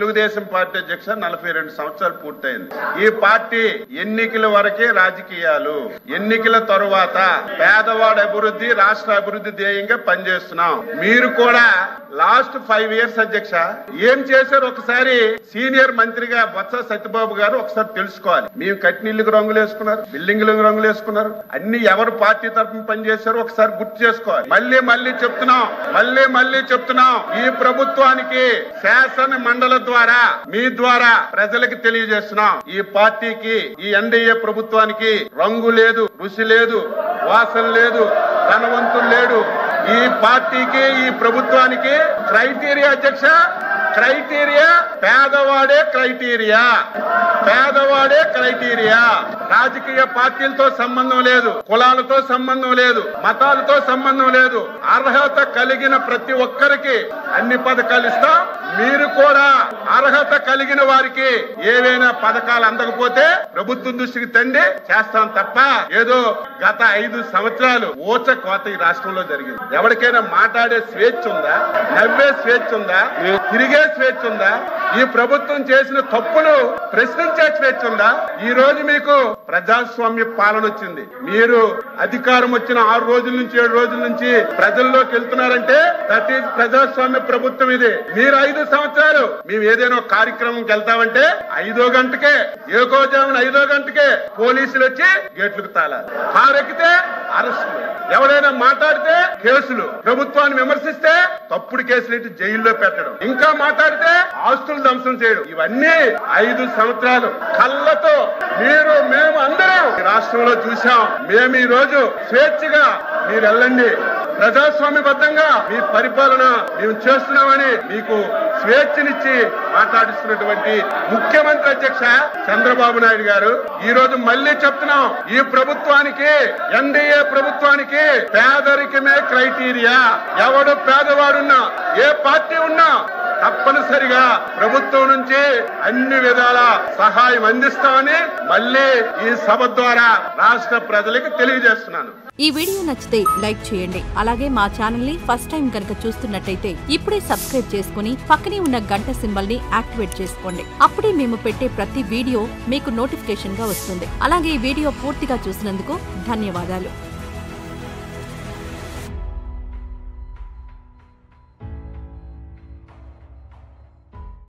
Telugu Desam party అధ్యక్ష 42 సంవత్సరాలు పూర్తయింది. ఈ పార్టీ ఎన్నికల వరకే రాజకీయాలు, ఎన్నికల తరువాత పేదవాడ అభివృద్ధి, రాష్ట్ర అభివృద్ధి ధ్యేయంగా పనిచేస్తున్నాం. మీరు కూడా లాస్ట్ 5 years అధ్యక్ష ఏం చేశారు ఒకసారి సీనియర్ మంత్రిగా బొత్స సత్యబాబు గారు ఒకసారి తెలుసుకోవాలి. మేము కట్టినీళ్ళకి రంగులు వేసుకున్నారు, బిల్డింగ్లకు రంగులు వేసుకున్నారు, అన్ని ఎవరు పార్టీ తరఫున పనిచేశారో ఒకసారి గుర్తు చేసుకోవాలి. మళ్ళీ చెప్తున్నాం ఈ ప్రభుత్వానికి శాసన మండలి ద్వారా మీ ద్వారా ప్రజలకు తెలియజేస్తున్నాం. ఈ పార్టీకి, ఈ ఎన్డీఏ ప్రభుత్వానికి రంగు లేదు, రుచి లేదు, వాసన లేదు, ధనవంతులు లేడు. ఈ పార్టీకి, ఈ ప్రభుత్వానికి క్రైటీరియా అధ్యక్ష, క్రైటీరియా పేదవాడే క్రైటీరియా. రాజకీయ పార్టీలతో సంబంధం లేదు, కులాలతో సంబంధం లేదు, మతాలతో సంబంధం లేదు. అర్హత కలిగిన ప్రతి ఒక్కరికి అన్ని పథకాలు ఇస్తాం. మీరు కూడా అర్హత కలిగిన వారికి ఏవైనా పథకాలు అందకపోతే ప్రభుత్వం దృష్టికి తండి చేస్తాం తప్ప ఏదో గత 5 సంవత్సరాలు ఊచ కోత ఈ రాష్ట్రంలో జరిగింది. ఎవరికైనా మాట్లాడే స్వేచ్ఛ ఉందా? నవ్వే స్వేచ్ఛ ఉందా? తిరిగే స్వేచ్ఛ ఉందా? ఈ ప్రభుత్వం చేసిన తప్పులు ప్రశ్నించే స్వేచ్ఛ ఉందా? ఈ రోజు మీకు ప్రజాస్వామ్య పాలన వచ్చింది. మీరు అధికారం వచ్చిన 6 రోజుల నుంచి 7 రోజుల నుంచి ప్రజల్లోకి వెళ్తున్నారంటే దట్ ఈజ్ ప్రజాస్వామ్య ప్రభుత్వం ఇది. మీరు 5 సంవత్సరాలు మేము ఏదైనా కార్యక్రమంకి వెళ్తామంటే 5వ గంటకే, ఏకోజామున 5వ గంటకే పోలీసులు వచ్చి గేట్లకు తాళాలి. కారెక్కితే అరెస్టులు, ఎవరైనా మాట్లాడితే కేసులు, ప్రభుత్వాన్ని విమర్శిస్తే తప్పుడు కేసులు ఇటు జైల్లో పెట్టడం, ఇంకా మాట్లాడితే ఆస్తులు ధ్వంసం చేయడం. ఇవన్నీ 5 సంవత్సరాలు కళ్ళతో మేము అందరం రాష్ట్రంలో చూసాం. మేము ఈ రోజు స్వేచ్ఛగా మీరు వెళ్ళండి, ప్రజాస్వామ్యబద్ధంగా మీ పరిపాలన మేము చేస్తున్నామని మీకు స్వేచ్ఛనిచ్చి మాట్లాడిస్తున్నటువంటి ముఖ్యమంత్రి అధ్యక్ష చంద్రబాబు నాయుడు గారు ఈ రోజు మళ్ళీ చెప్తున్నాం, ఈ ప్రభుత్వానికి, ఎన్డీఏ ప్రభుత్వానికి పేదరికమే క్రైటీరియా. ఎవడు పేదవాడున్నా, ఏ పార్టీ ఉన్నా తప్పనిసరిగా ప్రభుత్వం నుంచి అన్ని విధాల సహాయం అందిస్తామని మళ్ళీ ఈ సభ ద్వారా రాష్ట్ర ప్రజలకు తెలియజేస్తున్నాను. ఈ వీడియో నచ్చితే లైక్ చేయండి. అలాగే మా ఛానల్ ని ఫస్ట్ టైం కనుక చూస్తున్నట్టయితే ఇప్పుడే సబ్స్క్రైబ్ చేసుకుని పక్కనే ఉన్న గంట సింబల్ ని యాక్టివేట్ చేసుకోండి. అప్పుడే మేము పెట్టే ప్రతి వీడియో మీకు నోటిఫికేషన్ గా వస్తుంది. అలాగే ఈ వీడియో పూర్తిగా చూసినందుకు ధన్యవాదాలు.